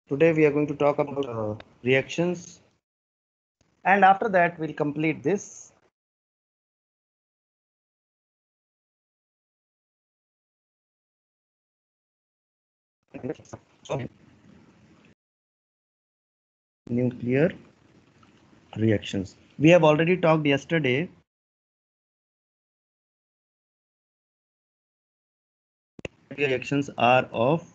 Today we are going to talk about reactions, and after that we'll complete this. Nuclear reactions. We have already talked yesterday. Reactions are of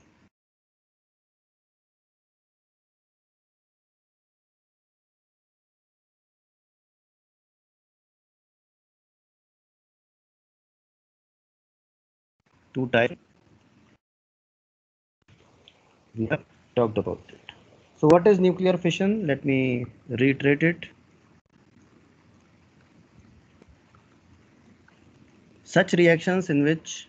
two types. We have talked about it. So what is nuclear fission? Let me reiterate it. Such reactions in which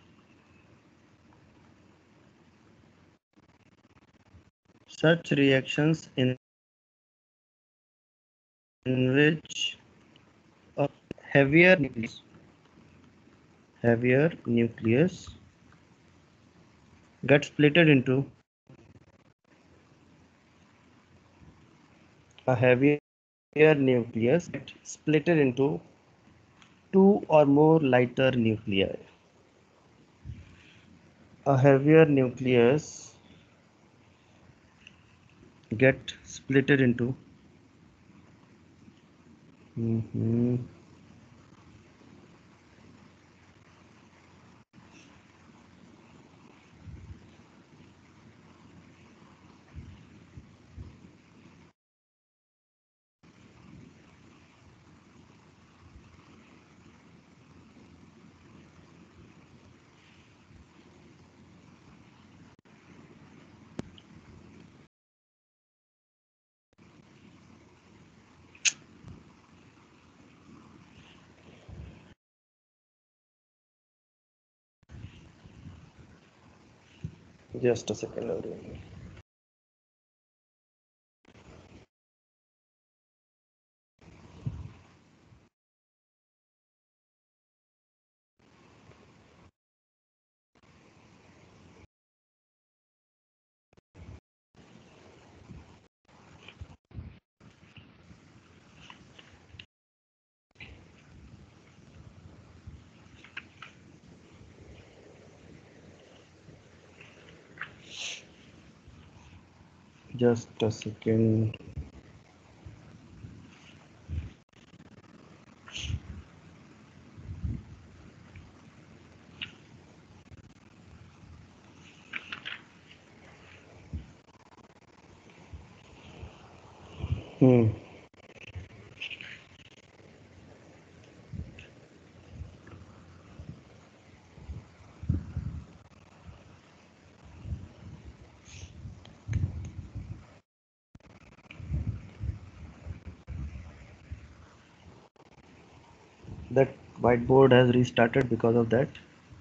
a heavier nucleus gets splitted into a heavier nucleus gets splitted into two or more lighter nuclei. A heavier nucleus get splitted into just a second. Just a second. That whiteboard has restarted. Because of that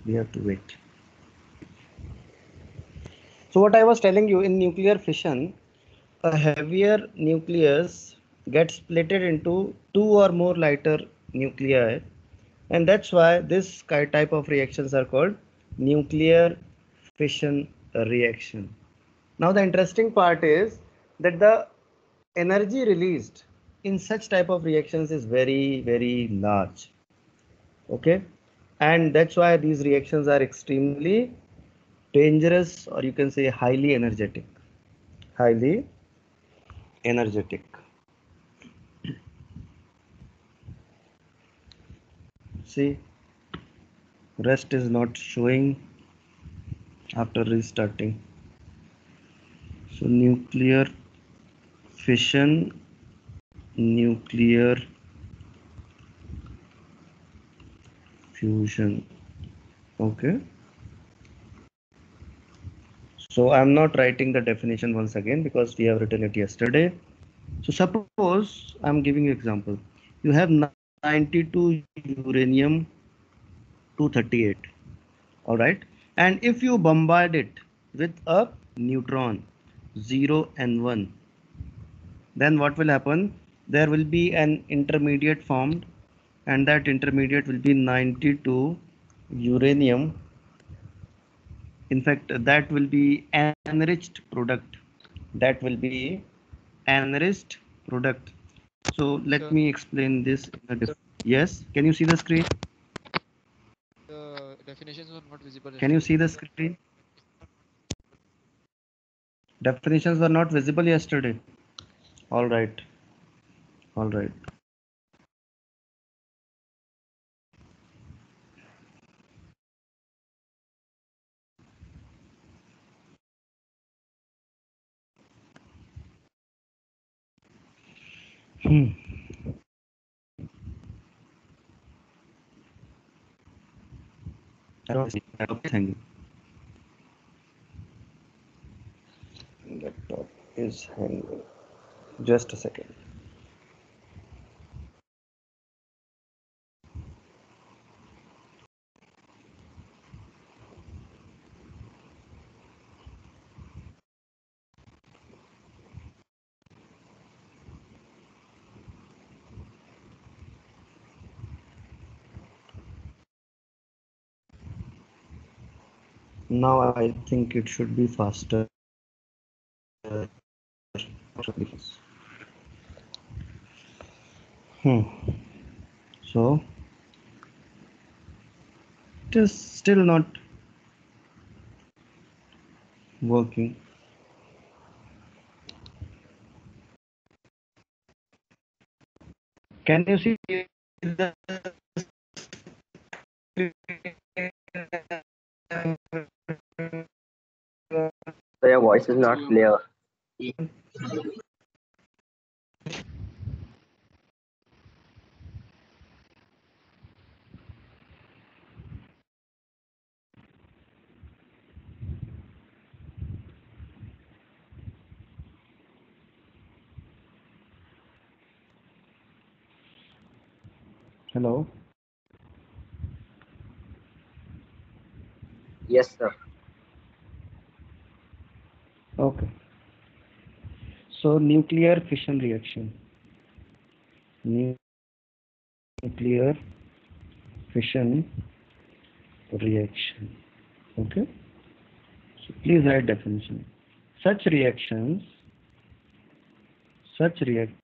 we have to wait. So what I was telling you, in nuclear fission, a heavier nucleus gets splitted into two or more lighter nuclei, and that's why this type of reactions are called nuclear fission reaction. Now the interesting part is that the energy released in such type of reactions is very large. Okay, and that's why these reactions are extremely dangerous, or you can say highly energetic. See, rest is not showing after restarting. So nuclear fission, nuclear fusion. Okay, so I'm not writing the definition once again because we have written it yesterday. So suppose I'm giving you example. You have 92 uranium 238. All right, and if you bombard it with a neutron 0 and 1, then what will happen? There will be an intermediate formed, and that intermediate will be 92 uranium In fact, that will be enriched product. That will be enriched product. So let Sir, me explain this. Yes, can you see the screen? the definitions were not visible Can you yesterday. see the screen? Definitions were not visible yesterday. All right. All right. Hmm. Thank you. Laptop is hanging. Just a second. Now I think it should be faster. Hmm. So it is still not working. Can you see the So your voice is not clear. hello? Yes, sir. Okay. So nuclear fission reaction. Nuclear fission reaction. Okay. So please write definition. Such reactions, such reactions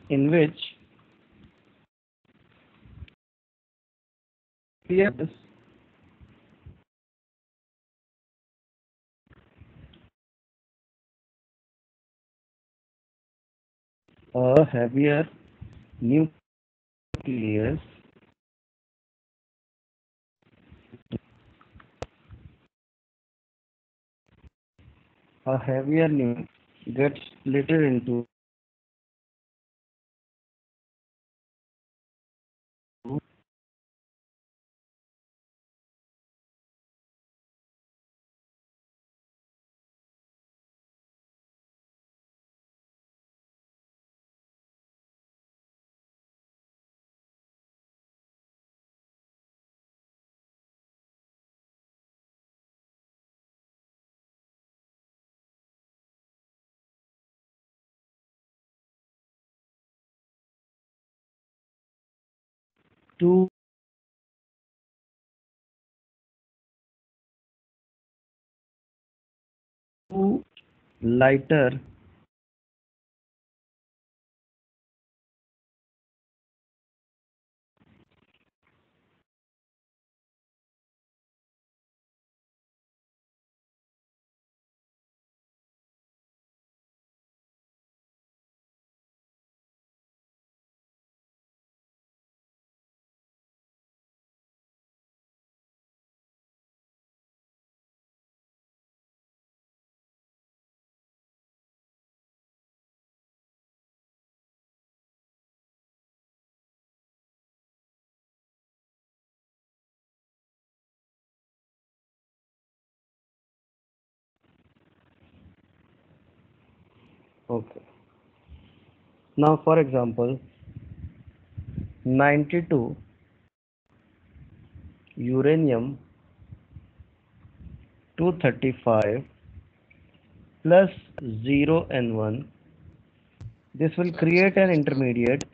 in which yes, a heavier nucleus, a heavier nucleus gets split into two lighter okay. Now for example 92 uranium 235 plus 0 N1, this will Sir, this is create very an disturbed. intermediate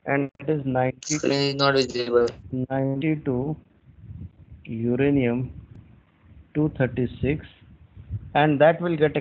and it is Screen is not visible. 92 uranium 236, and that will get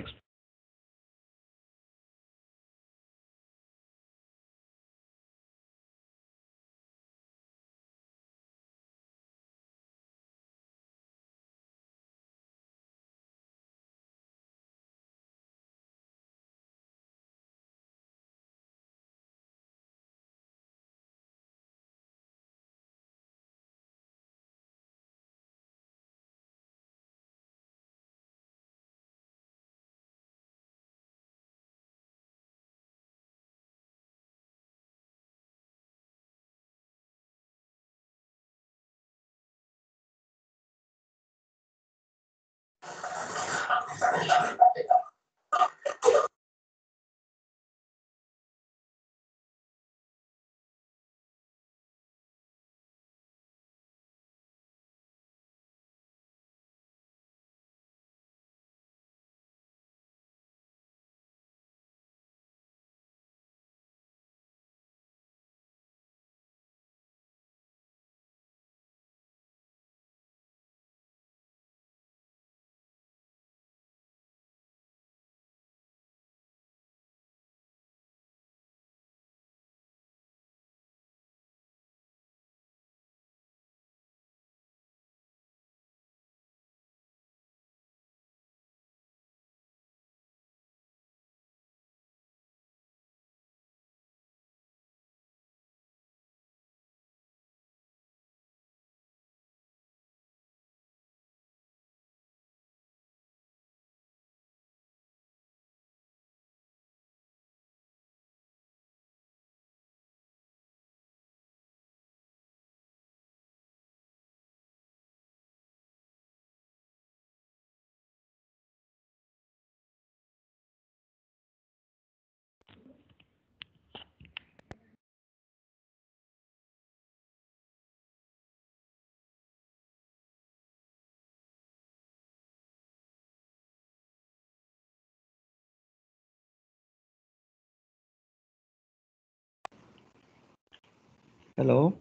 hello,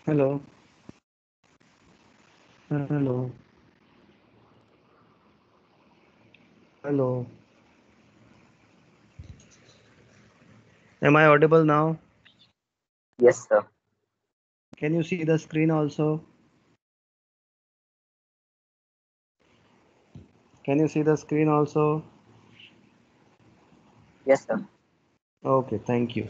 hello, hello, hello. Am I audible now? Yes, sir. Can you see the screen also? Can you see the screen also? Yes, sir. Okay, thank you.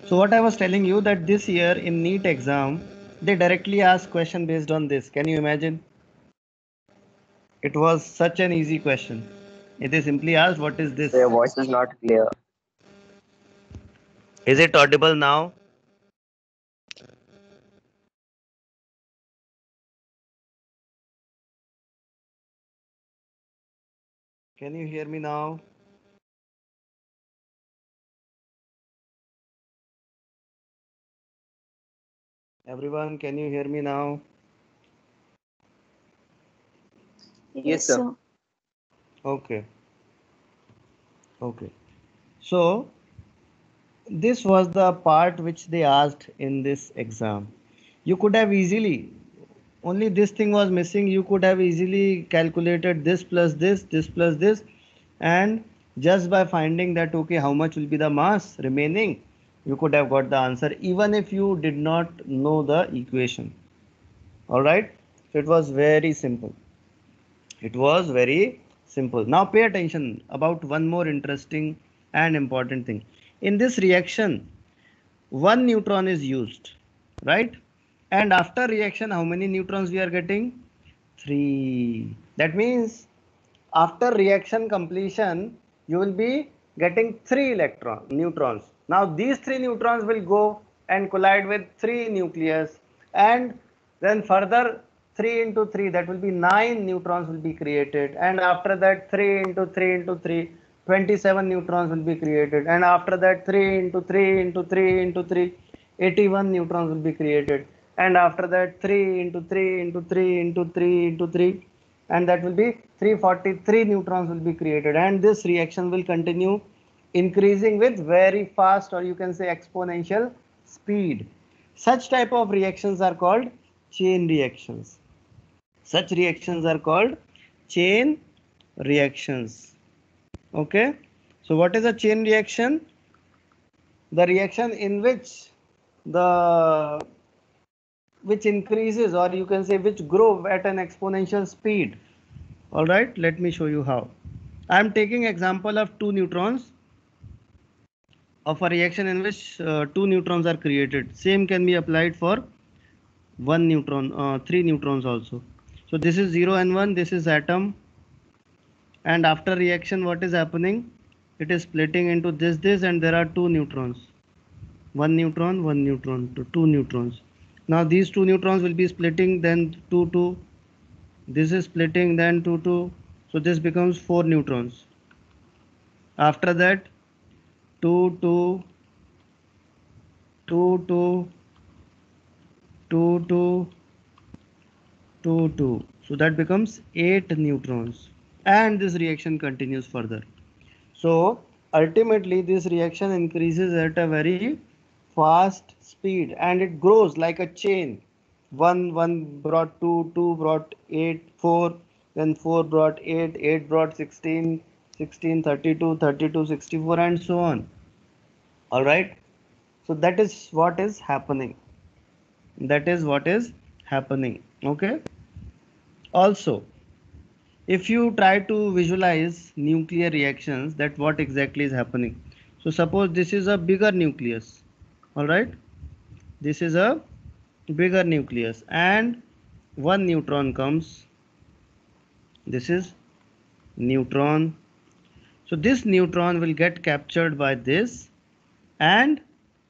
So what I was telling you that this year in NEET exam, they directly ask question based on this. Can you imagine? It was such an easy question. They simply asked, what is So this? your voice is not clear. Is it audible now? Can you hear me now? Everyone, can you hear me now? Yes, sir. Okay. Okay. So this was the part which they asked in this exam. You could have easily, only this thing was missing. You could have easily calculated this plus this, and just by finding that, okay, how much will be the mass remaining, you could have got the answer even if you did not know the equation. All right. So it was very simple. It was very simple. Now pay attention about one more interesting and important thing. In this reaction, one neutron is used, right? And after reaction, how many neutrons we are getting? 3. That means after reaction completion, you will be getting 3 neutrons. Now these 3 neutrons will go and collide with 3 nucleus, and then further 3 into 3, that will be 9 neutrons will be created, and after that 3 into 3 into 3, 27 neutrons will be created, and after that 3 into 3 into 3 into 3, 81 neutrons will be created, and after that 3 into 3 into 3 into 3 into 3, and that will be 343 neutrons will be created, and this reaction will continue increasing with very fast, or you can say exponential speed. Such type of reactions are called chain reactions. Such reactions are called chain reactions. Okay. So what is a chain reaction? The reaction in the which increases, or you can say which grow at an exponential speed. All right, let me show you how. I am taking example of two neutrons of a reaction in which two neutrons are created. Same can be applied for one neutron, three neutrons also. So this is 0 and 1, this is atom, and after reaction what is happening? It is splitting into this, and there are two neutrons. One neutron to two neutrons. Now these two neutrons will be splitting, then 2 this is splitting, then 2 so this becomes four neutrons. After that 2 2 2 2 2 2 2 2, so that becomes 8 neutrons, and this reaction continues further. So ultimately this reaction increases at a very fast speed, and it grows like a chain. One brought 2, 2 brought 8, 4, then 4 brought 8, 8 brought 16, 16 32, 32 64, and so on. All right. So that is what is happening. That is what is happening. Okay. Also, if you try to visualize nuclear reactions, that what exactly is happening. So suppose this is a bigger nucleus. All right. This is a bigger nucleus, and one neutron comes. This is neutron. So this neutron will get captured by this, and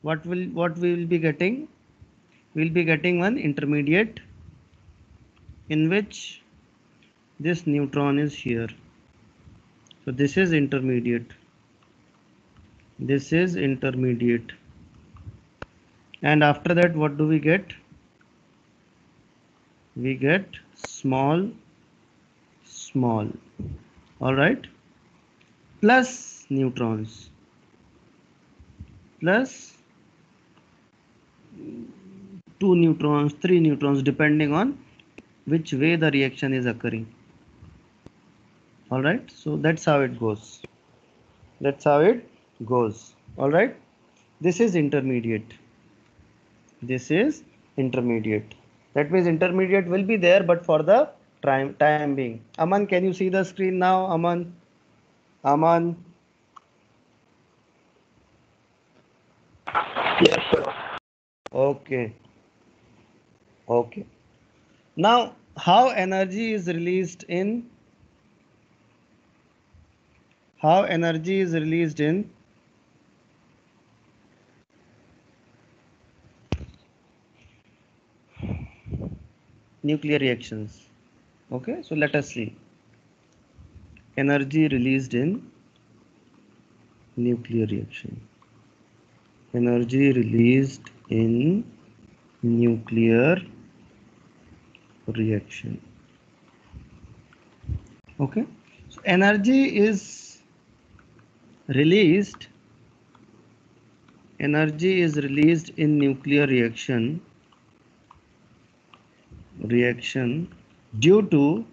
what we will be getting? We will be getting one intermediate in which this neutron is here. So this is intermediate. This is intermediate. And after that, what do we get? We get small. All right. Plus neutrons. Plus 2 neutrons, 3 neutrons, depending on which way the reaction is occurring. All right. So that's how it goes. That's how it goes. All right. This is intermediate. This is intermediate. That means intermediate will be there, but for the time being. Aman, can you see the screen now? Aman. Yes, sir. Okay. Okay. Now, how energy is released in nuclear reactions? Okay, so let us see. Energy released in nuclear reaction. Energy released in nuclear reaction. Okay, so energy is released in nuclear reaction due to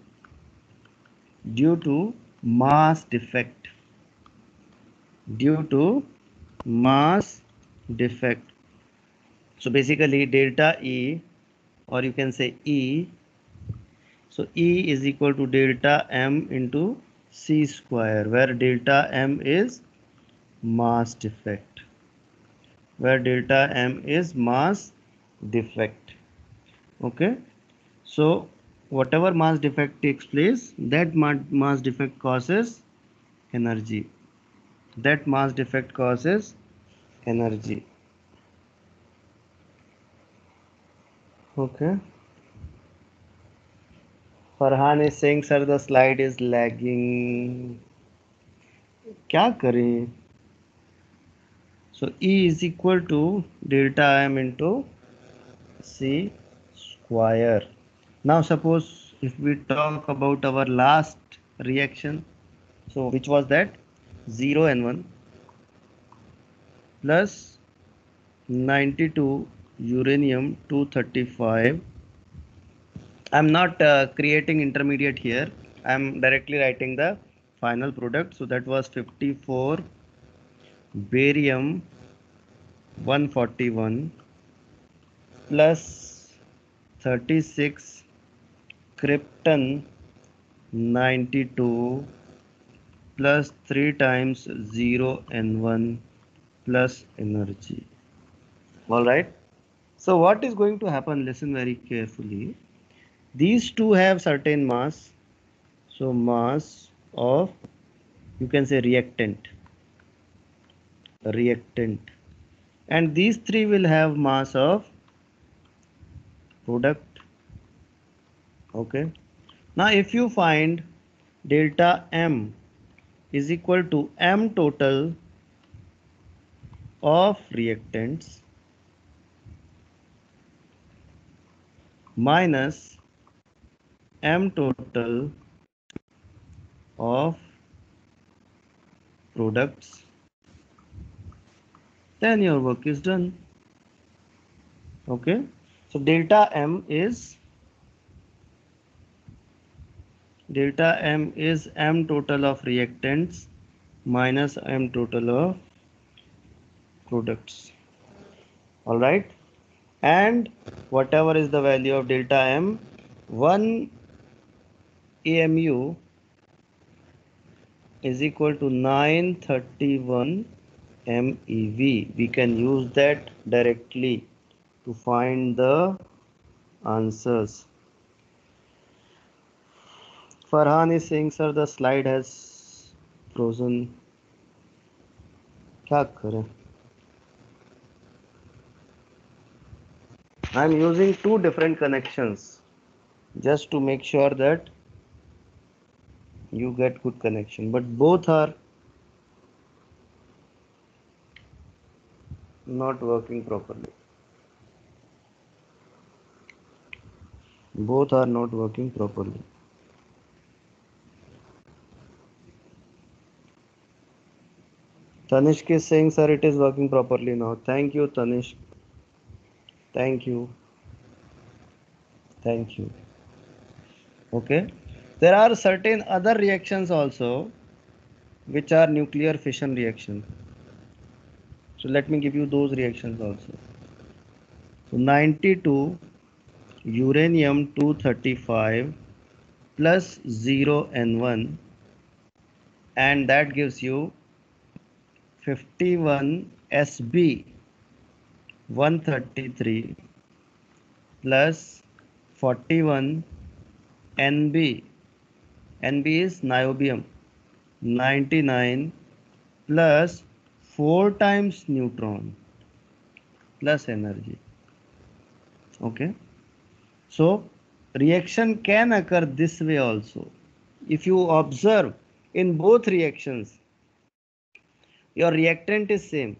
mass defect. So basically delta E, or you can say E. So E is equal to delta M into C square, where delta M is mass defect. Okay. So whatever mass defect takes place, that mass defect causes energy. Okay. Farhan is saying, sir, the slide is lagging. क्या करें? So E is equal to delta M into C square. Now suppose if we talk about our last reaction, so which was that? 0 and 1. plus 92 uranium 235. I'm not creating intermediate here. I'm directly writing the final product. So that was 54 barium 141 plus 36 krypton 92 plus 3 times 0 and 1 plus energy. All right. So what is going to happen? Listen very carefully. These two have certain mass. So mass of, you can say, reactant, and these three will have mass of product. Okay. Now if you find delta M is equal to M total of reactants minus M total of products, then your work is done. Okay. So delta M is M total of reactants minus M total of products. All right. And whatever is the value of delta M, 1 AMU is equal to 931 MeV. We can use that directly to find the answers. Farhan is saying, sir, the slide has frozen. क्या करें? I am using two different connections just to make sure that you get good connection, but both are not working properly. Both are not working properly. Tanishk is saying, sir, it is working properly now. Thank you, Tanishk. Thank you. Thank you. Okay. There are certain other reactions also which are nuclear fission reaction. So let me give you those reactions also. So 92 uranium 235 plus 0 N1, and that gives you 51 Sb 133 plus 41 Nb. Nb is niobium 99 plus 4 times neutron plus energy. Okay. So reaction can occur this way also. If you observe in both reactions, your reactant is same,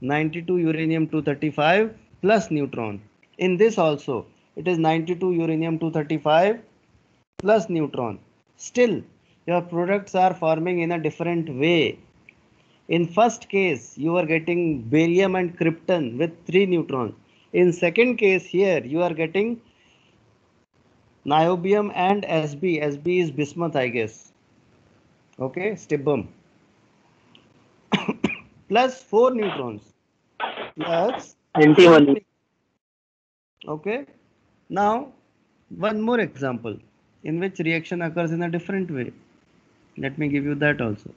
92 uranium 235 plus neutron. In this also, it is 92 uranium 235 plus neutron. Still, your products are forming in a different way. In first case, you are getting barium and krypton with 3 neutrons. In second case, here you are getting niobium and Sb. Sb is bismuth, I guess. Okay, stibum. Plus 4 neutrons. Plus NT1. okay. Now, one more example in which reaction occurs in a different way. Let me give you that also.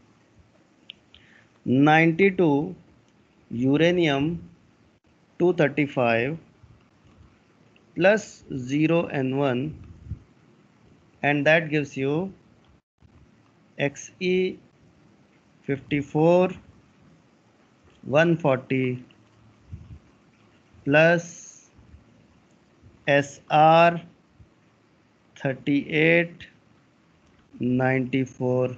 92 uranium 235 plus 0 N1, and that gives you Xe 54 140 plus Sr 38 94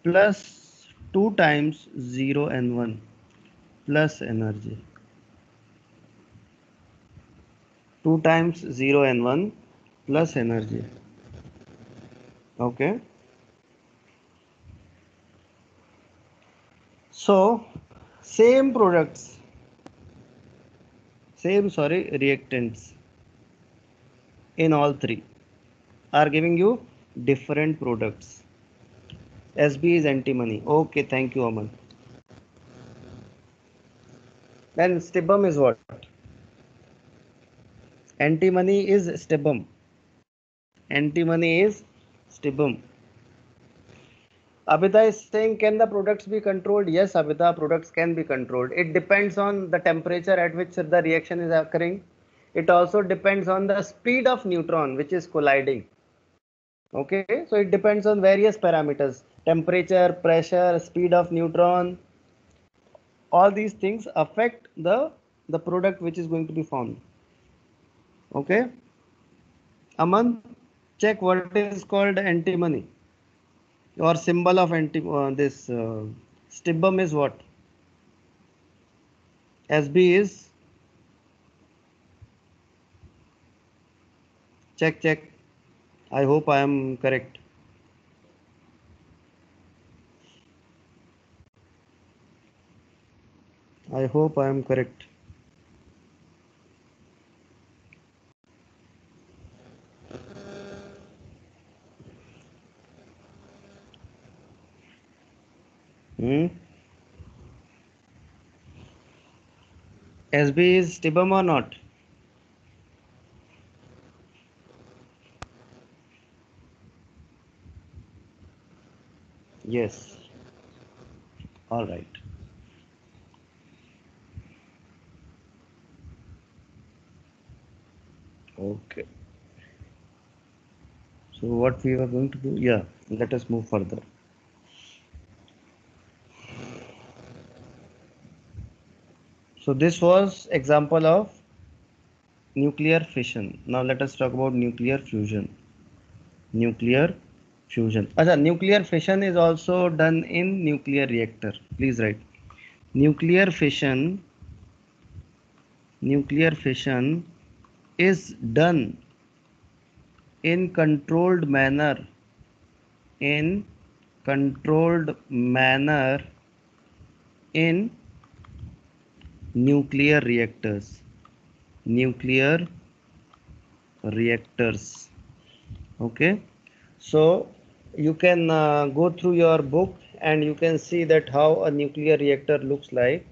plus 2 times 0 and 1 plus energy. 2 times 0 and 1 plus energy. Okay. So same products, reactants in all three are giving you different products. SB is antimony. Okay, thank you, Aman. Then stibum is what? Antimony is stibum. Antimony is stibum. Abhita is saying, can the products be controlled? Yes, Abhita, products can be controlled. It depends on the temperature at which the reaction is occurring. It also depends on the speed of neutron which is colliding. Okay, so it depends on various parameters: temperature, pressure, speed of neutron. All these things affect the product which is going to be formed. Okay, Aman, check what is called antimony. Or symbol of this stibum is what? SB is, check. I hope I am correct. I hope I am correct. SB is stibum or not? Yes. All right. Okay. So what we are going to do? Yeah, let us move further. So this was example of nuclear fission. Now let us talk about nuclear fusion. Nuclear fusion. Nuclear fission is also done in nuclear reactor. Please write. Nuclear fission is done in controlled manner in nuclear reactors. Okay, so you can go through your book and you can see that how a nuclear reactor looks like.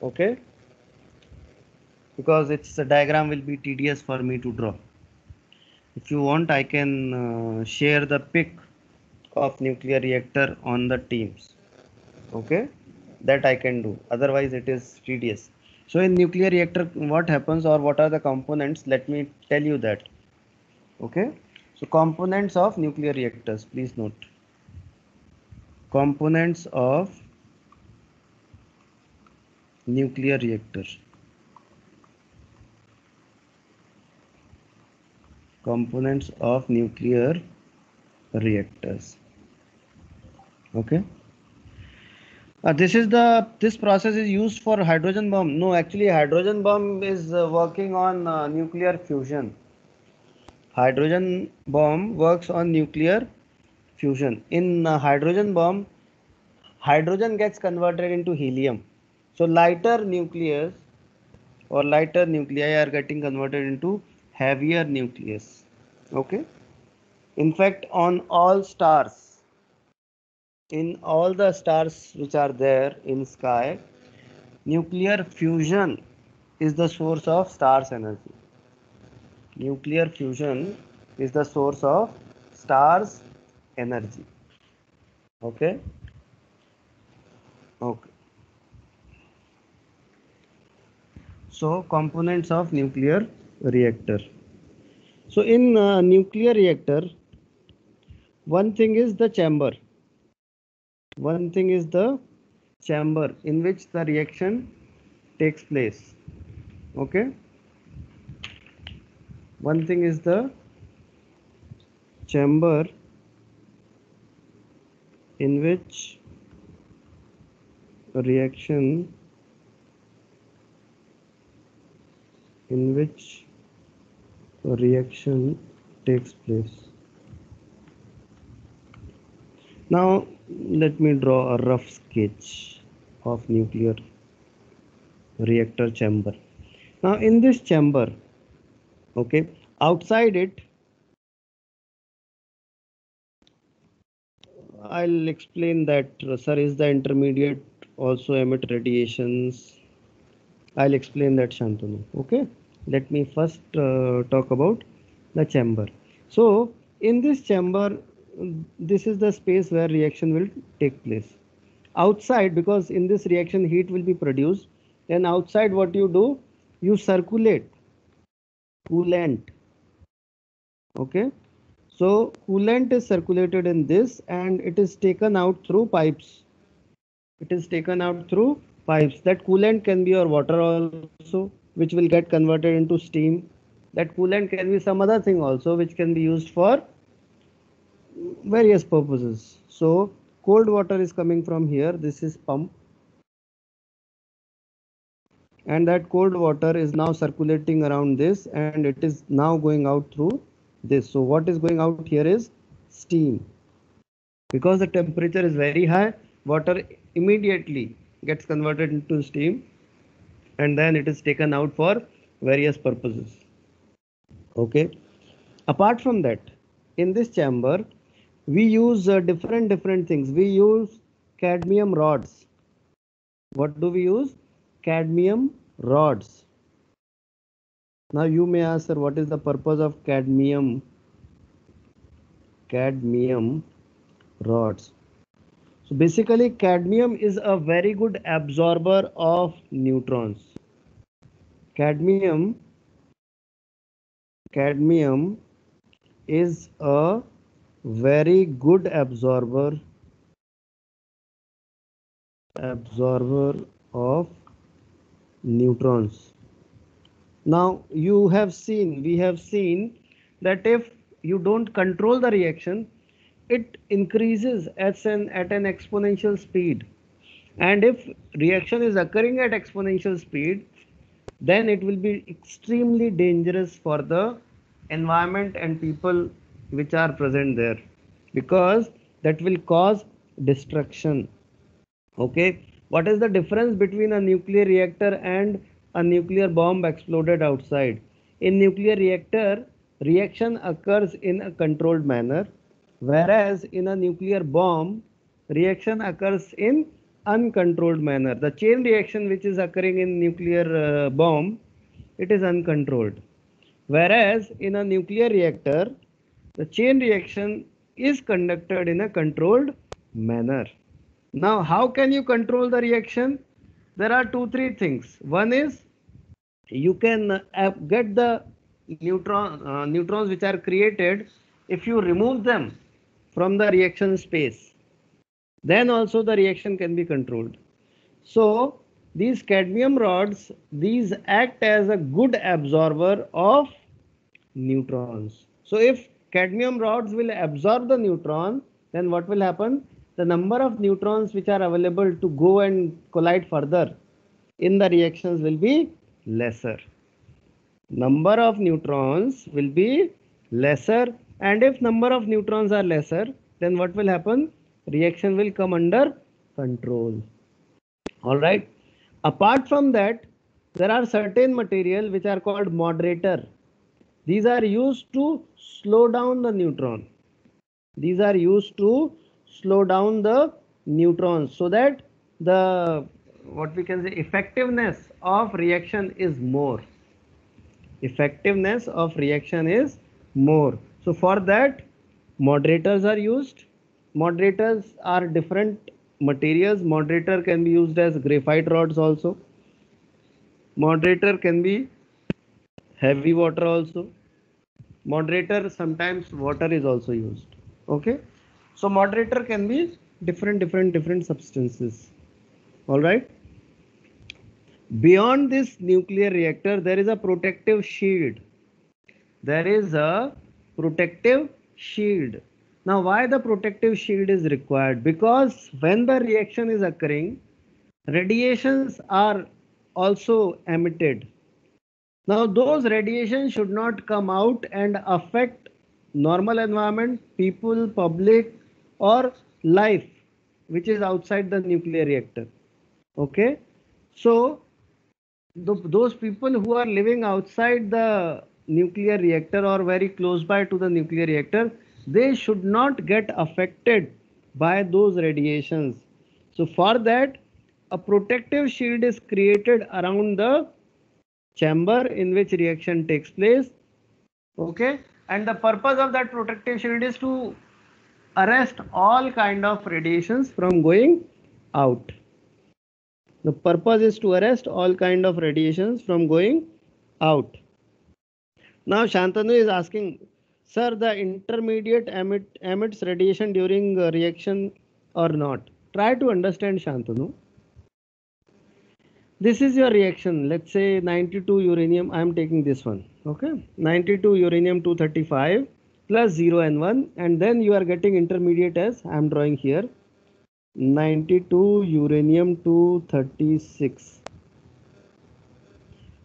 Okay, because it's a diagram will be tedious for me to draw. If you want, I can share the pic of nuclear reactor on the Teams. Okay, that I can do, otherwise it is tedious. So in nuclear reactor, what happens or what are the components? Let me tell you that. Okay, so components of nuclear reactors, please note. Components of nuclear reactor. Components of nuclear reactors. Okay. This process is used for hydrogen bomb. No, actually hydrogen bomb is working on nuclear fusion. Hydrogen bomb works on nuclear fusion. In hydrogen bomb, hydrogen gets converted into helium. So lighter nucleus or lighter nuclei are getting converted into heavier nucleus. Okay. In fact, on all stars, in all the stars which are there in sky, nuclear fusion is the source of stars energy. Nuclear fusion is the source of stars energy. Okay. Okay. So components of nuclear reactor. So in nuclear reactor, one thing is the chamber. One thing is the chamber in which the reaction takes place. Okay. One thing is the chamber in which reaction takes place. Now let me draw a rough sketch of nuclear reactor chamber. Now in this chamber, okay, outside it, I'll explain that, sir, is the intermediate also emit radiations? I'll explain that, Shantanu. Okay, let me first talk about the chamber. So in this chamber, this is the space where reaction will take place. Outside, because in this reaction heat will be produced, then outside what you do, you circulate coolant. Okay, so coolant is circulated in this and it is taken out through pipes. It is taken out through pipes. That coolant can be your water also, which will get converted into steam. That coolant can be some other thing also, which can be used for various purposes. So cold water is coming from here. This is pump. And that cold water is now circulating around this and it is now going out through this. So what is going out here is steam. Because the temperature is very high, water immediately gets converted into steam and then it is taken out for various purposes. Okay. Apart from that, in this chamber, we use different things. We use cadmium rods. What do we use? Cadmium rods. Now you may ask, sir, what is the purpose of cadmium rods? So basically cadmium is a very good absorber of neutrons. Cadmium is a very good absorber of neutrons. Now we have seen that if you don't control the reaction, it increases at an exponential speed. And if reaction is occurring at exponential speed, then it will be extremely dangerous for the environment and people which are present there, because that will cause destruction. Okay, what is the difference between a nuclear reactor and a nuclear bomb exploded outside? In nuclear reactor, reaction occurs in a controlled manner, whereas in a nuclear bomb, reaction occurs in uncontrolled manner. The chain reaction which is occurring in nuclear bomb, it is uncontrolled, whereas in a nuclear reactor, the chain reaction is conducted in a controlled manner. Now, how can you control the reaction? There are three things. One is you can get the neutrons which are created. If you remove them from the reaction space, then also the reaction can be controlled. So these cadmium rods, these act as a good absorber of neutrons. So if cadmium rods will absorb the neutron, then what will happen? The number of neutrons which are available to go and collide further in the reactions will be lesser. Number of neutrons will be lesser, and if number of neutrons are lesser, then what will happen? Reaction will come under control. All right. Apart from that, there are certain material which are called moderator. These are used to slow down the neutron. These are used to slow down the neutrons so that the, what we can say, effectiveness of reaction is more. Effectiveness of reaction is more. So for that, moderators are used. Moderators are different materials. Moderator can be used as graphite rods also. Moderator can be heavy water also. Moderator, sometimes water is also used. Okay, so moderator can be different substances. All right. Beyond this nuclear reactor, there is a protective shield. There is a protective shield. Now, why the protective shield is required? Because when the reaction is occurring, radiations are also emitted. Now, those radiations should not come out and affect normal environment, people, public, or life which is outside the nuclear reactor. Okay, so those people who are living outside the nuclear reactor or very close by to the nuclear reactor, they should not get affected by those radiations. So for that, a protective shield is created around the chamber in which reaction takes place. Okay, and the purpose of that protective shield is to arrest all kind of radiations from going out. The purpose is to arrest all kind of radiations from going out. Now Shantanu is asking, sir, the intermediate emits radiation during reaction or not? Try to understand, Shantanu. This is your reaction. Let's say 92 uranium. I am taking this one. Okay, 92 uranium 235 plus 0 and 1, and then you are getting intermediate as I am drawing here. 92 uranium 236.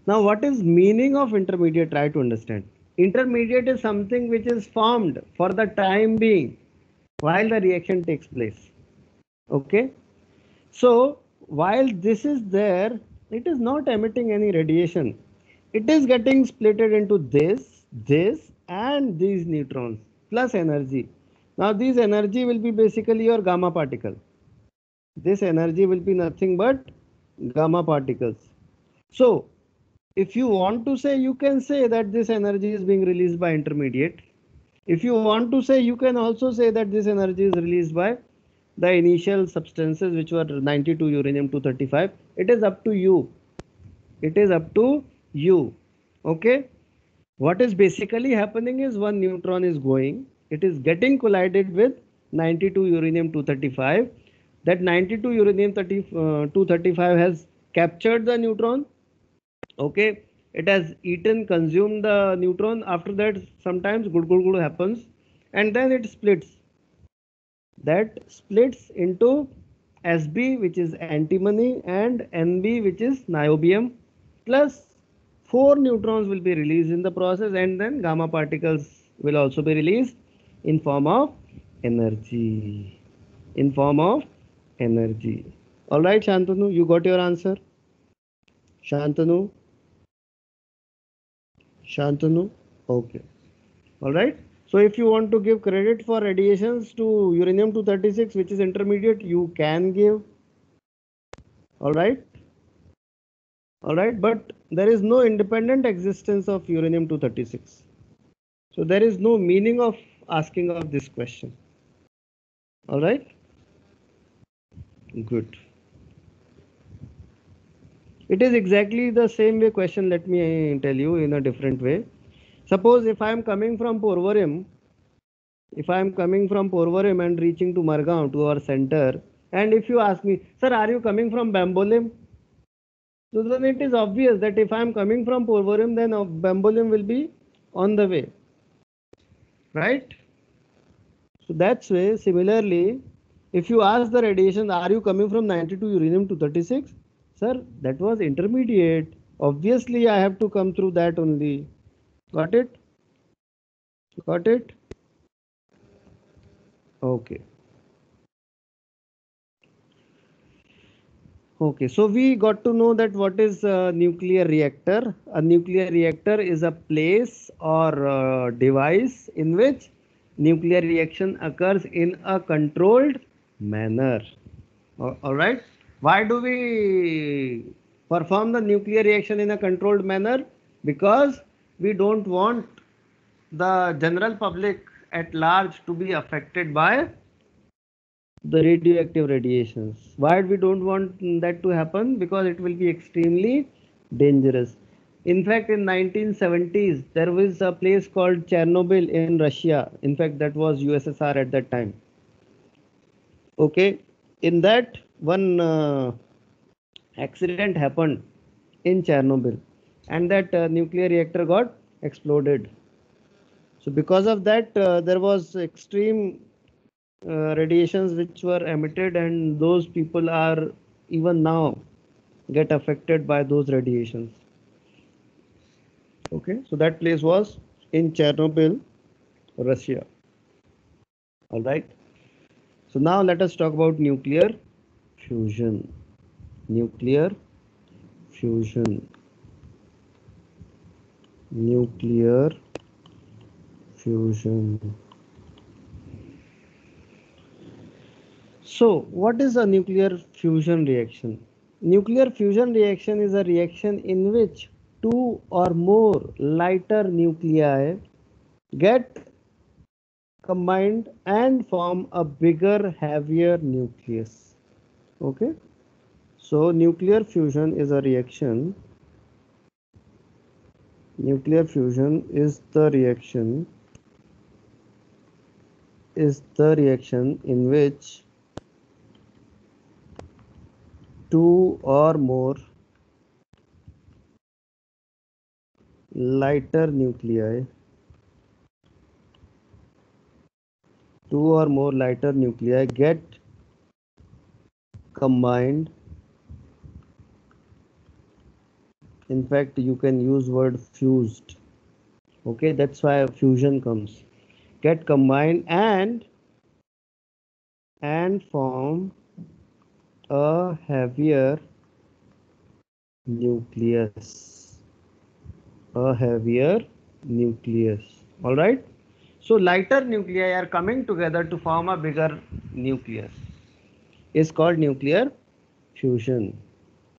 Now what is meaning of intermediate? Try to understand. Intermediate is something which is formed for the time being while the reaction takes place. Okay, so while this is there, it is not emitting any radiation. It is getting splitted into this and these neutrons plus energy. Now this energy will be basically your gamma particle. This energy will be nothing but gamma particles. So if you want to say, you can say that this energy is being released by intermediate. If you want to say, you can also say that this energy is released by the initial substances which were 92 uranium 235. It is up to you. It is up to you. Okay. What is basically happening is one neutron is going. It is getting collided with 92 uranium 235. That 92 uranium 235 has captured the neutron. Okay, it has eaten, consumed the neutron. After that, sometimes good happens, and then it splits. That splits into Sb, which is antimony, and Nb, which is niobium, plus 4 neutrons will be released in the process, and then gamma particles will also be released in form of energy. In form of energy. All right, Shantanu, you got your answer. Shantanu. Shantanu. Okay. All right. So if you want to give credit for radiations to uranium 236, which is intermediate, you can give. All right. All right. But there is no independent existence of uranium 236. So there is no meaning of asking of this question. All right. Good. It is exactly the same way question. Let me tell you in a different way. Suppose if I am coming from Porvorim, and reaching to Margao, to our center, and if you ask me, sir, are you coming from Bambolim? So then it is obvious that if I am coming from Porvorim, then Bambolim will be on the way, right? So that's way. Similarly, if you ask the radiation, are you coming from 92 uranium to 36? Sir, that was intermediate. Obviously, I have to come through that only. Got it? Got it? Okay. Okay, so we got to know that what is a nuclear reactor. A nuclear reactor is a place or device in which nuclear reaction occurs in a controlled manner. All right. Why do we perform the nuclear reaction in a controlled manner? Because we don't want the general public at large to be affected by the radioactive radiations. Why we don't want that to happen? Because it will be extremely dangerous. In fact, in 1970s, there was a place called Chernobyl in Russia. In fact, that was USSR at that time. Okay, in that one accident happened in Chernobyl, and that nuclear reactor got exploded. So because of that, there was extreme radiations which were emitted, and those people are even now get affected by those radiations. Okay, so that place was in Chernobyl, Russia. All right. So now let us talk about nuclear fusion. nuclear fusion, nuclear fusion. So, what is a nuclear fusion reaction? Nuclear fusion reaction is a reaction in which two or more lighter nuclei get combined and form a bigger, heavier nucleus. Okay, so nuclear fusion is a reaction. Nuclear fusion is the reaction in which two or more lighter nuclei get combined. In fact, you can use word fused. Okay, that's why fusion comes. Get combined and form a heavier nucleus. A heavier nucleus. All right. So lighter nuclei are coming together to form a bigger nucleus. Is called nuclear fusion.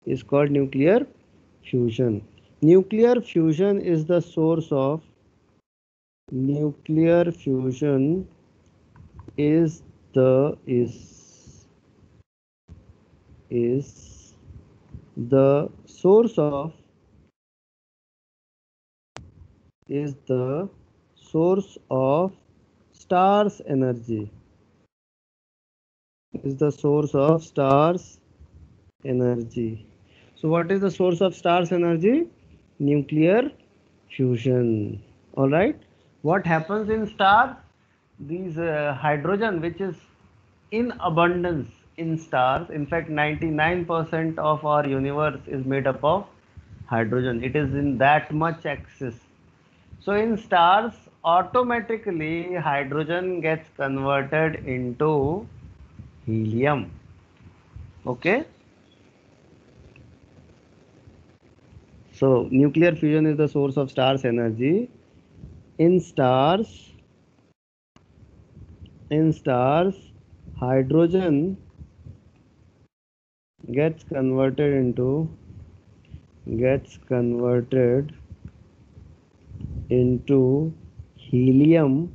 Is called nuclear fusion. Nuclear fusion is the source of nuclear fusion is the source of star's energy. Is the source of star's energy. So what is the source of star's energy? Nuclear fusion. All right. What happens in stars? These hydrogen, which is in abundance in stars. In fact, 99% of our universe is made up of hydrogen. It is in that much excess. So in stars, automatically hydrogen gets converted into helium. Okay. So nuclear fusion is the source of star's energy. In stars, hydrogen gets converted into helium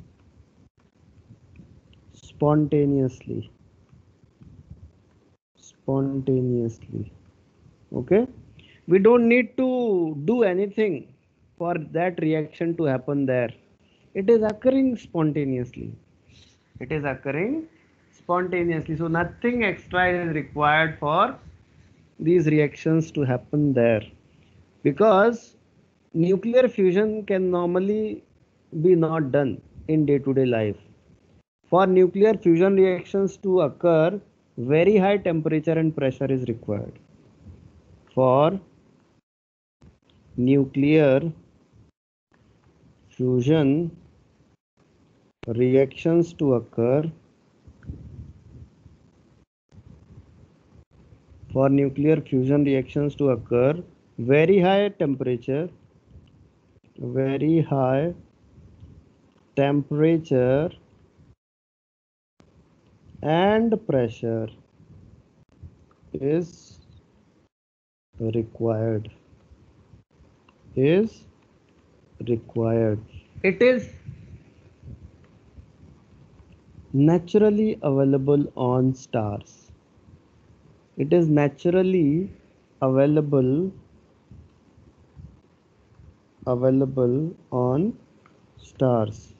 spontaneously. Okay, we don't need to do anything for that reaction to happen there. It is occurring spontaneously. So nothing extra is required for these reactions to happen there, because nuclear fusion can normally be not done in day-to-day life. For nuclear fusion reactions to occur, very high temperature and pressure is required. For nuclear fusion reactions to occur, very high temperature and pressure is required. It is naturally available on stars. It is naturally available on stars.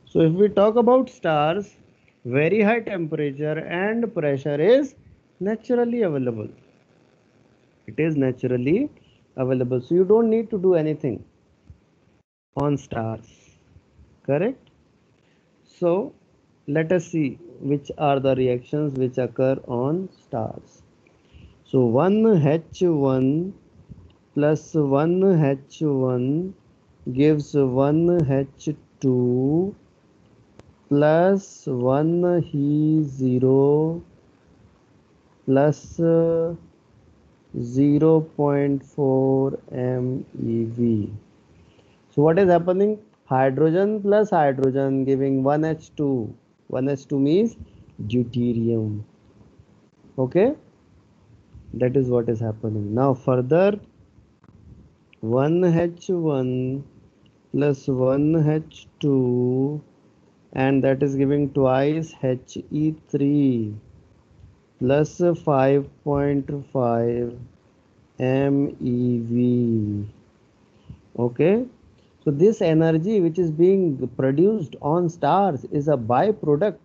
So if we talk about stars, very high temperature and pressure is naturally available. It is naturally available. So you don't need to do anything on stars. Correct? So let us see which are the reactions which occur on stars. So 1H1 plus 1H1 gives 1H2 plus 1 He0 plus 0.4 MeV. So what is happening? Hydrogen plus hydrogen giving 1H2. 1H2 means deuterium. Okay, that is what is happening. Now further, 1H1 plus 1H2, and that is giving twice He3 plus 5.5 MeV. Okay, so this energy which is being produced on stars is a byproduct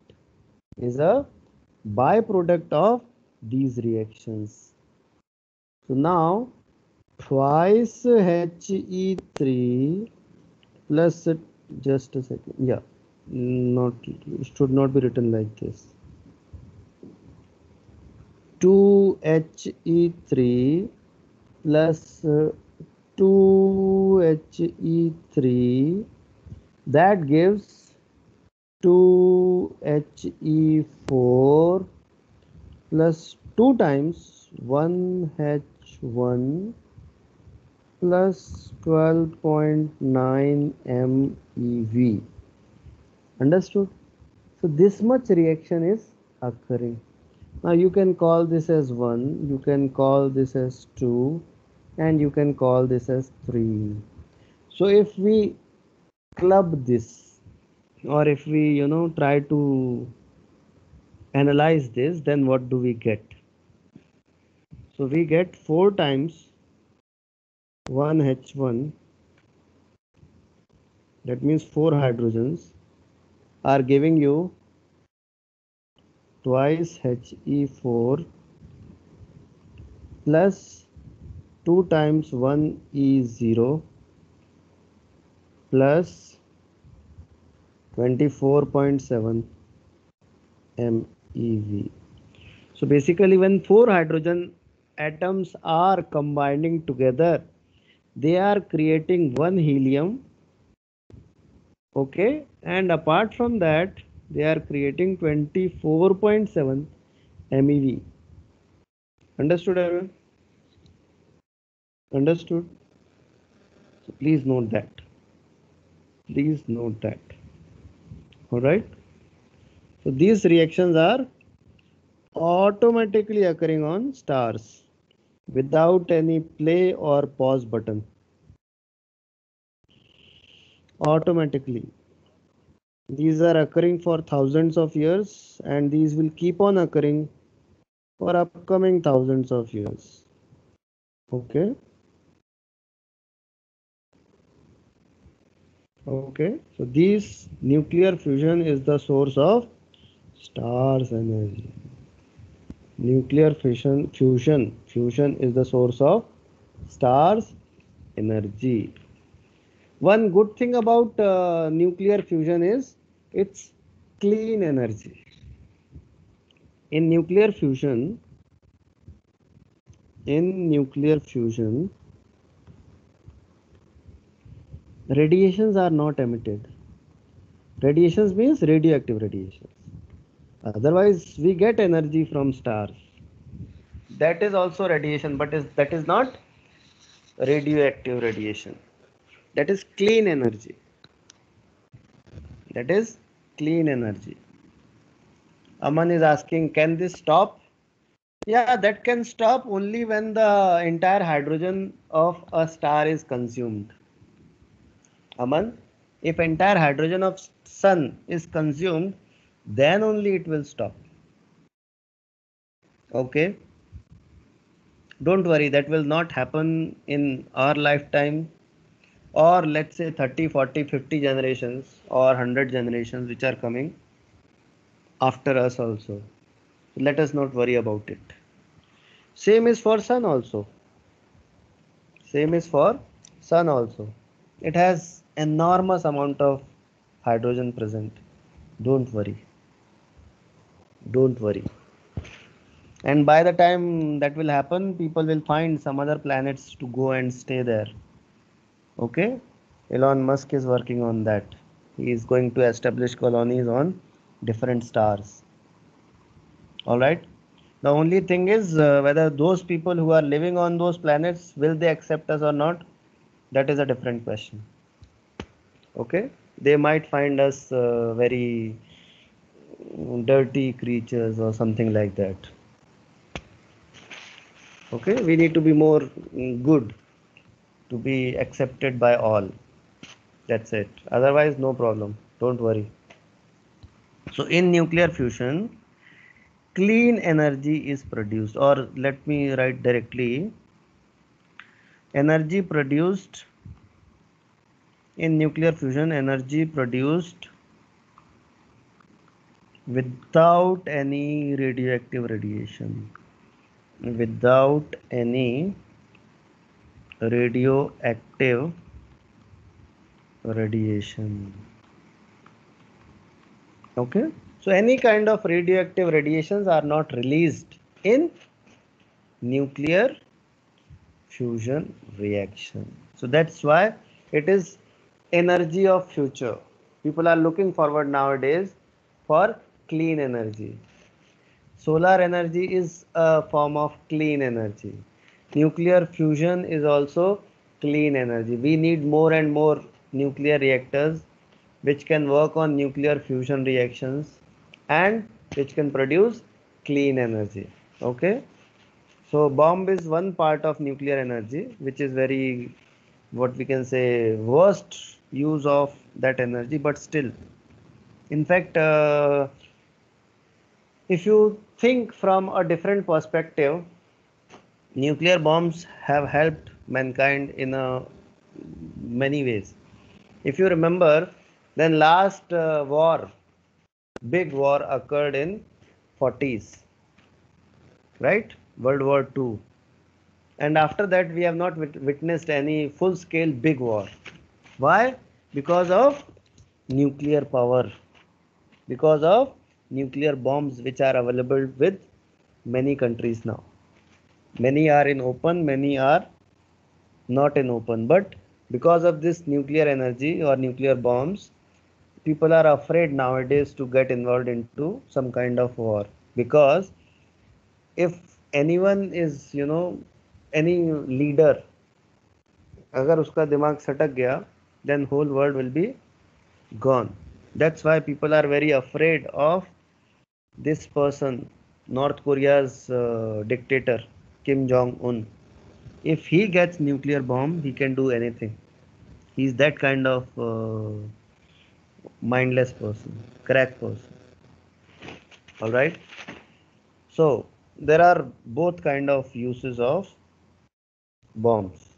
of these reactions. So now twice He3 plus, just a second, yeah, not, should not be written like this, 2He3 plus 2He3, that gives 2He4 plus 2 times 1H1 plus 12.9 MeV. Understood? So this much reaction is occurring. Now you can call this as 1, you can call this as 2, and you can call this as 3. So if we club this, or if we try to analyze this, then what do we get? So we get 4 times 1H1, that means 4 hydrogens are giving you twice He4 plus 2 times 1E0 plus 24.7 MeV. So basically when 4 hydrogen atoms are combining together, they are creating 1 helium. Okay, and apart from that they are creating 24.7 MeV. Understood everyone? Understood? So please note that. Please note that. Alright. So these reactions are automatically occurring on stars without any play or pause button. Automatically. These are occurring for thousands of years, and these will keep on occurring for upcoming thousands of years. Okay. Okay. So this nuclear fusion is the source of stars energy. Nuclear fusion is the source of stars energy. One good thing about nuclear fusion is it's clean energy. In nuclear fusion, radiations are not emitted. Radiations means radioactive radiations. Otherwise, we get energy from stars. That is also radiation, but that is not radioactive radiation. That is clean energy. That is clean energy. Aman is asking, can this stop? Yeah, that can stop only when the entire hydrogen of a star is consumed. Aman, if entire hydrogen of sun is consumed, then only it will stop. Okay. Don't worry, that will not happen in our lifetime, or let's say 30, 40, 50 generations or 100 generations which are coming after us also. Let us not worry about it. Same is for sun also. Same is for sun also. It has enormous amount of hydrogen present. Don't worry. Don't worry. And by the time that will happen, people will find some other planets to go and stay there. Okay? Elon Musk is working on that. He is going to establish colonies on different stars. Alright? The only thing is whether those people who are living on those planets, will they accept us or not? That is a different question. Okay, they might find us very dirty creatures or something like that. Okay, we need to be more good to be accepted by all. That's it. Otherwise, no problem. Don't worry. So, in nuclear fusion, clean energy is produced, or let me write directly, energy produced in nuclear fusion, energy produced without any radioactive radiation. Without any radioactive radiation. Okay, so any kind of radioactive radiations are not released in nuclear fusion reaction. So that's why it is energy of future. People are looking forward nowadays for clean energy. Solar energy is a form of clean energy. Nuclear fusion is also clean energy. We need more and more nuclear reactors which can work on nuclear fusion reactions and which can produce clean energy. Okay, so bomb is one part of nuclear energy which is very, what we can say, worst use of that energy, but still, in fact, if you think from a different perspective, nuclear bombs have helped mankind in many ways. If you remember, then last big war occurred in 40s, right? World War II. And after that, we have not witnessed any full-scale big war. Why? Because of nuclear power, because of nuclear bombs which are available with many countries now. Many are in open, many are not in open. But because of this nuclear energy or nuclear bombs, people are afraid nowadays to get involved into some kind of war. Because if anyone is, any leader, अगर उसका दिमाग सटक गया, then whole world will be gone. That's why people are very afraid of this person, North Korea's dictator, Kim Jong-un. If he gets nuclear bomb, he can do anything. He's that kind of mindless person, crack person. All right. So there are both kind of uses of bombs.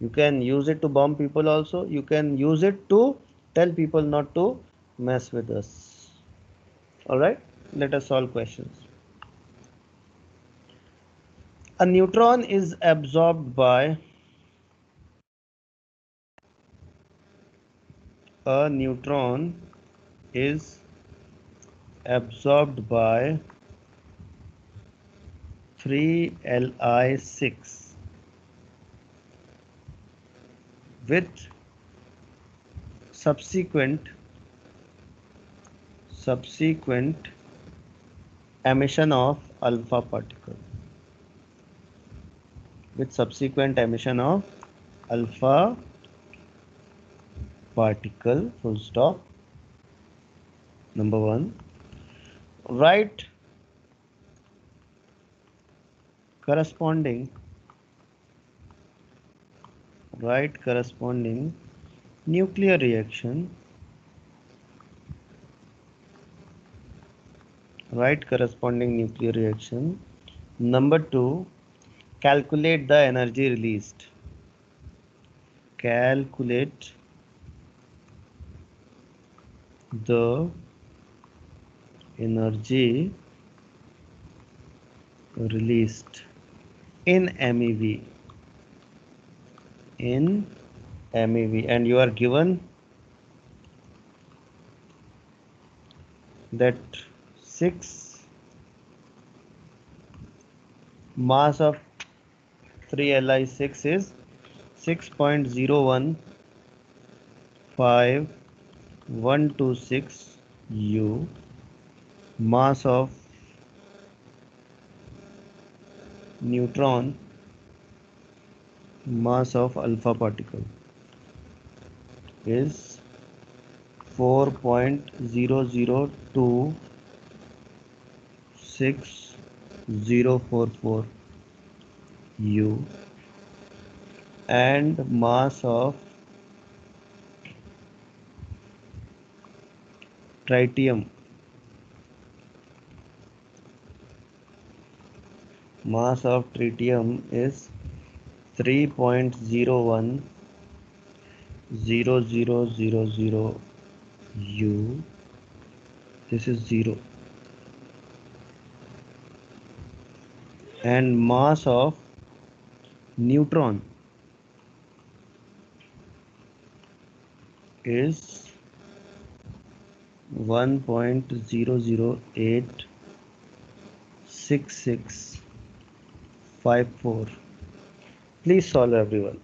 You can use it to bomb people also. You can use it to tell people not to mess with us. All right. Let us solve questions. A neutron is absorbed by a neutron is absorbed by 3Li6 with subsequent emission of alpha particle, with subsequent emission of alpha particle, full stop. Number one, write corresponding nuclear reaction. Write corresponding nuclear reaction. Number two, calculate the energy released. Calculate the energy released in MeV. In MeV, and you are given that 6 mass of 3Li6 is 6.015126 U. Mass of neutron mass of alpha particle is 4.0026 U, and tritium mass of tritium is 3.010000 U. This is 0. And mass of neutron is 1.0086654. Please solve, everyone.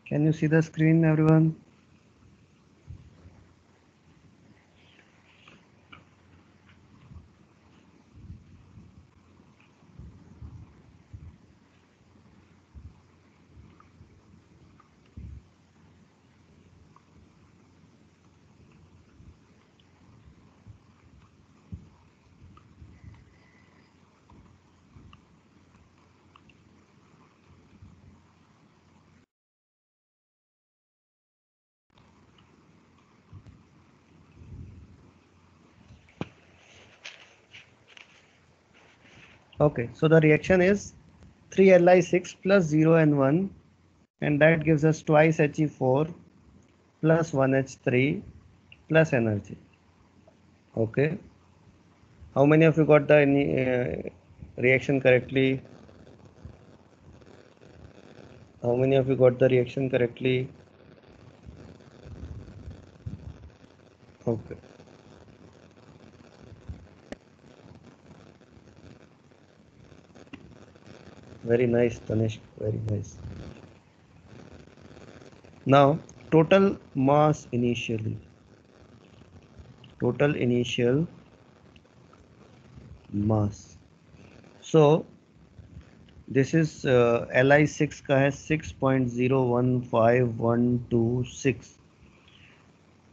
Can you see the screen, everyone? Okay, so the reaction is 3Li6 plus 0 and 1, and that gives us twice He4 plus 1H3 plus energy. Okay, how many of you got the reaction correctly? How many of you got the reaction correctly? Okay. Very nice, Tanishq. Very nice. Now, total mass initially. Total initial mass. So, this is Li6 का है 6.015126.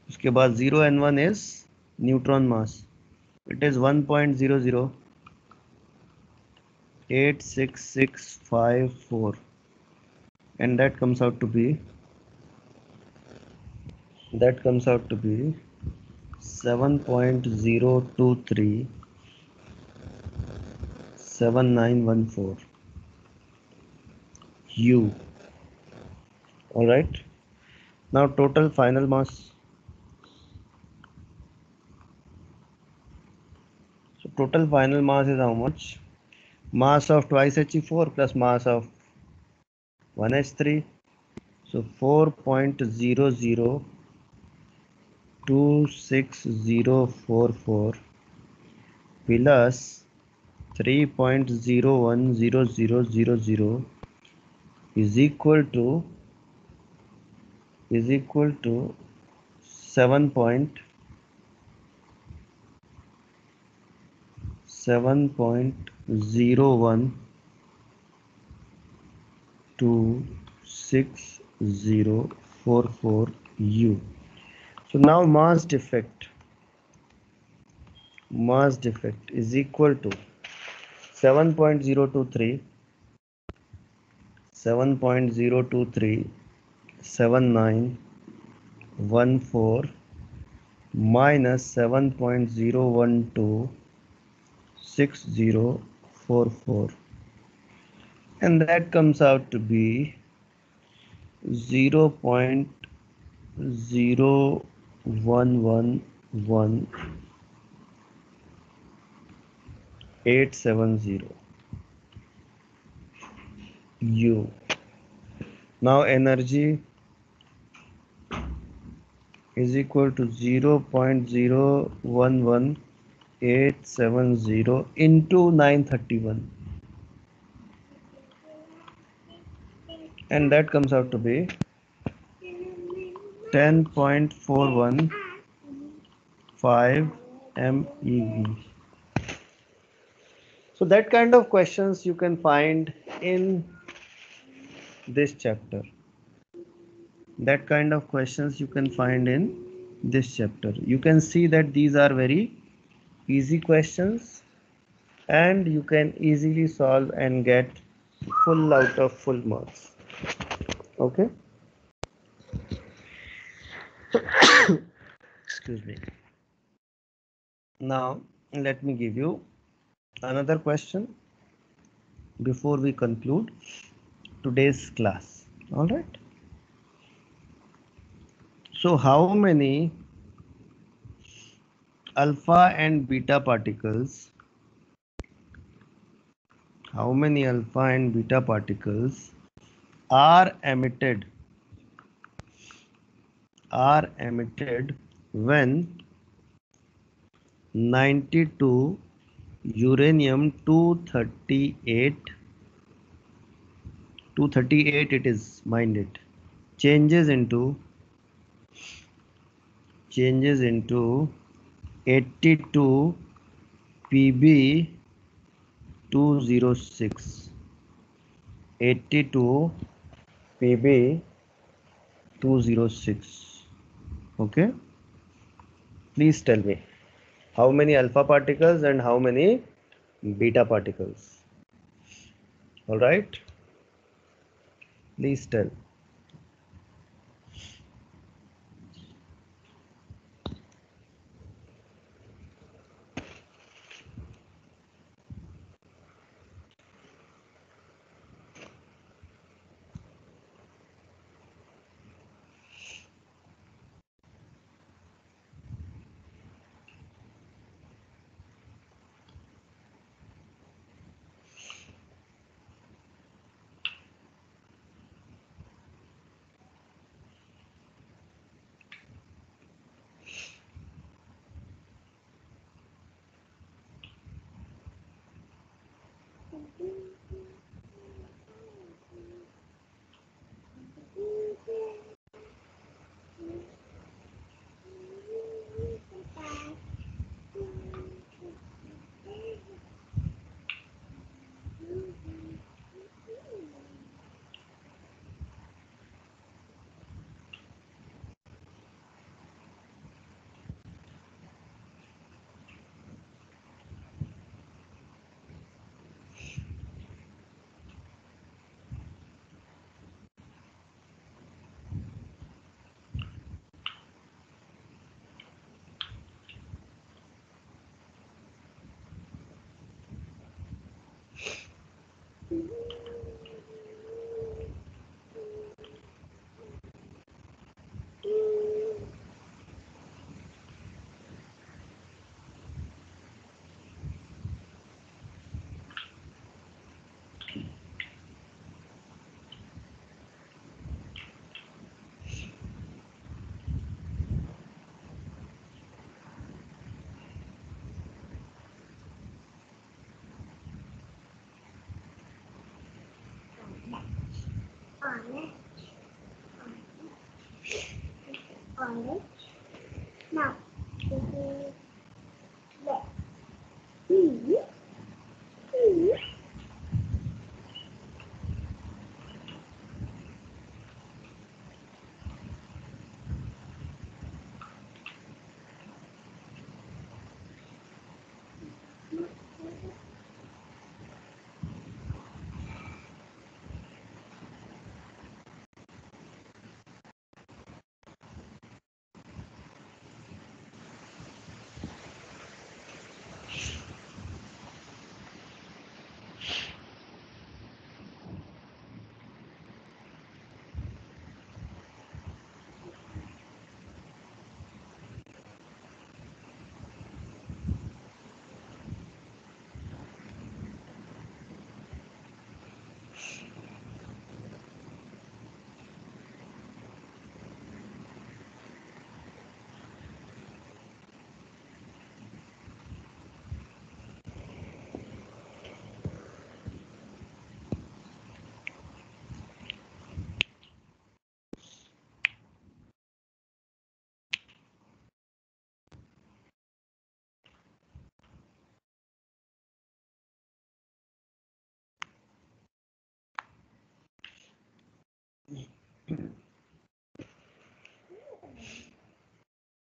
उसके बाद 0 and 1 is neutron mass. It is 1.00866654, and that comes out to be 7.0237914 U. All right. Now total final mass. So total final mass is how much? Mass of twice He4 plus mass of 1H3. So 4.00260044 plus 3.010000 is equal to 7.01260044 U. So now mass defect is equal to 7.023 7914 minus 7.0126044, and that comes out to be 0.0111870 U. Now energy is equal to 0.011870 into 931, and that comes out to be 10.415 MeV. So that kind of questions you can find in this chapter. You can see that these are very easy questions, and you can easily solve and get full out of full marks. Okay. Excuse me. Now let me give you another question before we conclude today's class. All right. So how many alpha and beta particles are emitted when 92 uranium 238 it is, mind it, changes into 82 PB 206. 82 PB 206. Okay, please tell me how many alpha particles and how many beta particles. All right, please tell.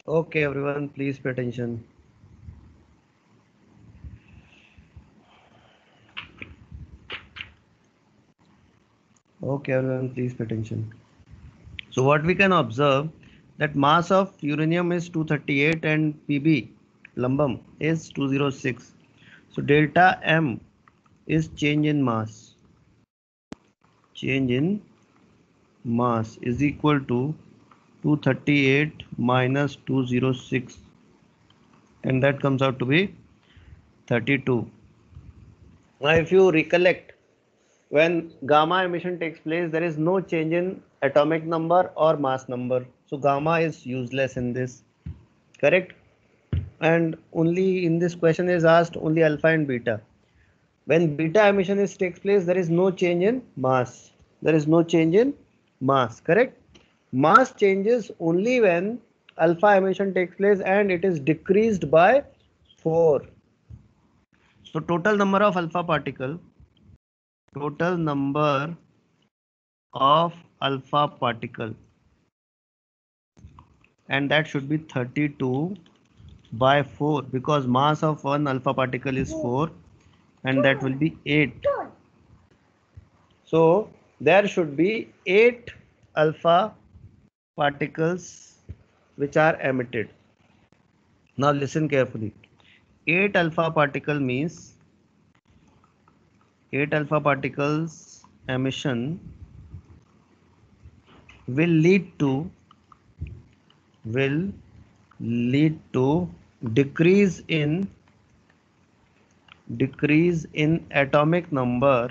Okay, everyone, please pay attention. Okay, everyone, please pay attention. So what we can observe that mass of uranium is 238 and Pb lumbum is 206. So delta M is change in mass. Change in mass is equal to 238 minus 206, and that comes out to be 32. Now if you recollect, when gamma emission takes place, there is no change in atomic number or mass number. So gamma is useless in this, correct? And only in this question is asked only alpha and beta. When beta emission takes place, there is no change in mass. There is no change in mass, correct? Mass changes only when alpha emission takes place and it is decreased by 4. So total number of alpha particle, and that should be 32 by 4 because mass of one alpha particle is 4 and that will be 8. So there should be 8 alpha particles which are emitted. Now listen carefully. 8 alpha particle means 8 alpha particles emission will lead to decrease in atomic number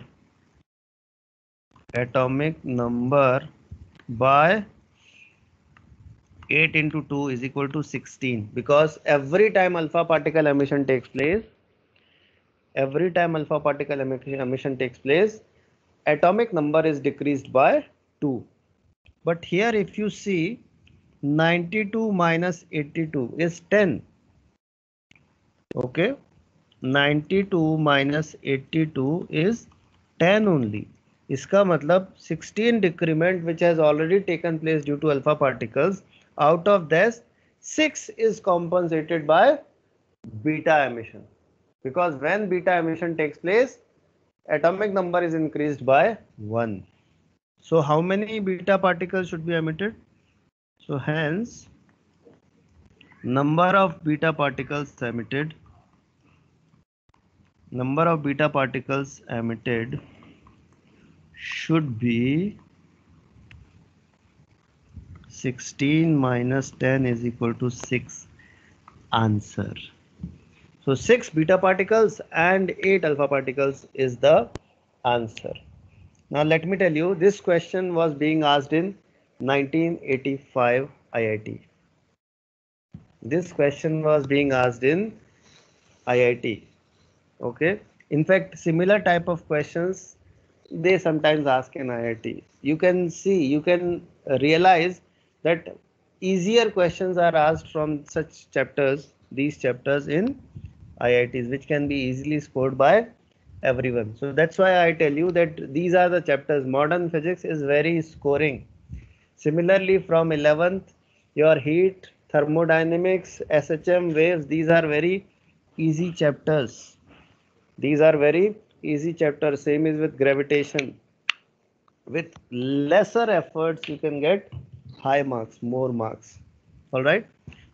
by 8 into 2 is equal to 16 because every time alpha particle emission takes place, atomic number is decreased by 2. But here if you see 92 minus 82 is 10. Okay, 92 minus 82 is 10 only. इसका मतलब 16 decrement which has already taken place due to alpha particles. Out of this, 6 is compensated by beta emission. Because when beta emission takes place, atomic number is increased by 1. So how many beta particles should be emitted? So hence, number of beta particles emitted should be 16 minus 10 is equal to 6. Answer. So 6 beta particles and 8 alpha particles is the answer. Now let me tell you, this question was being asked in 1985 IIT. This question was being asked in IIT. Okay. In fact, similar type of questions they sometimes ask in IIT. You can realize that easier questions are asked from such chapters, these chapters in IITs, which can be easily scored by everyone. So that's why I tell you that these are the chapters. Modern physics is very scoring. Similarly, from 11th, your heat, thermodynamics, SHM, waves, these are very easy chapters. Same is with gravitation. With lesser efforts, you can get high marks, more marks. All right.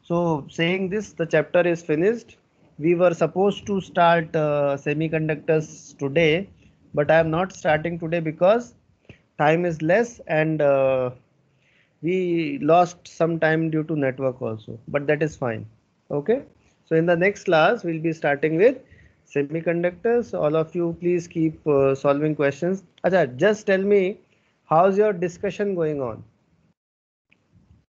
So saying this, the chapter is finished. We were supposed to start semiconductors today, but I am not starting today because time is less and we lost some time due to network also, but that is fine. Okay. So in the next class, we'll be starting with semiconductors. All of you, please keep solving questions. Acha, just tell me, how's your discussion going on?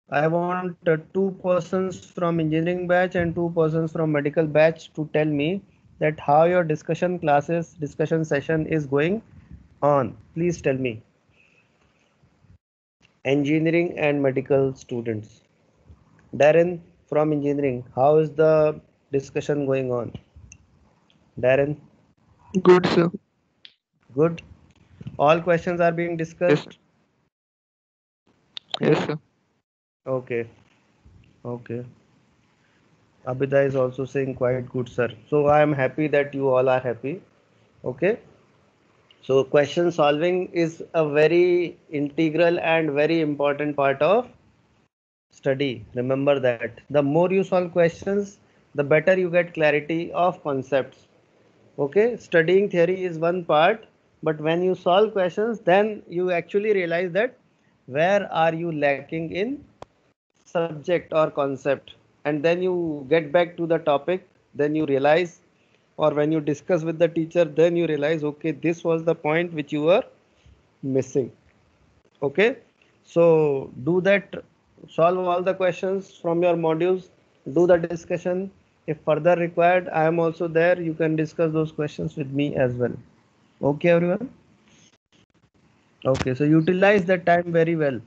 I want 2 persons from engineering batch and 2 persons from medical batch to tell me that how your discussion session is going on. Please tell me. Engineering and medical students. Darren from engineering, how is the discussion going on? Darren? Good, sir. Good. All questions are being discussed? Yes, sir. Okay. Okay. Abhida is also saying quite good, sir. So I am happy that you all are happy. Okay. So question solving is a very integral and very important part of study. Remember that. The more you solve questions, the better you get clarity of concepts. Okay. Studying theory is one part, but when you solve questions, then you actually realize that where are you lacking in subject or concept, and then you get back to the topic, then you realize, or when you discuss with the teacher, then you realize, okay, this was the point which you were missing. Okay, so do that, solve all the questions from your modules, do the discussion. If further required, I am also there, you can discuss those questions with me as well. Okay everyone. Okay, so utilize that time very well.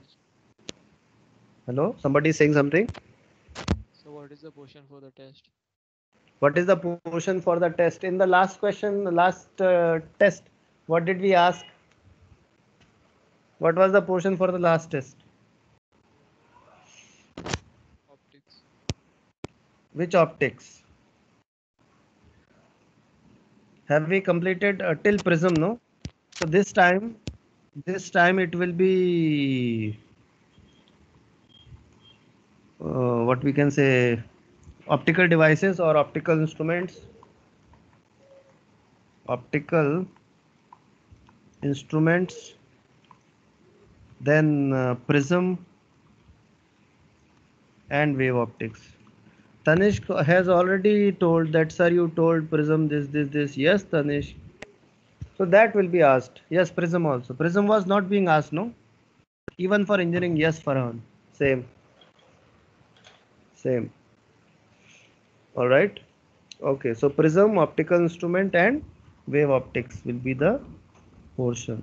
Hello, somebody is saying something. So what is the portion for the test? What is the portion for the test? In the last question, the last test, what did we ask? What was the portion for the last test? Optics. Which optics? Have we completed till prism? No. So this time it will be what we can say, optical devices or optical instruments. Optical instruments, then prism and wave optics. Tanish has already told that, sir, you told prism this. Yes, Tanish. So that will be asked. Yes, prism also. Prism was not being asked, no? Even for engineering, yes, Farhan. Same. Same. All right. Okay, so prism, optical instrument, and wave optics will be the portion.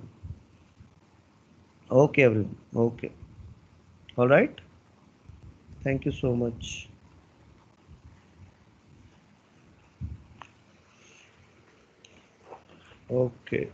Okay, everyone. Okay. All right. Thank you so much. Okay.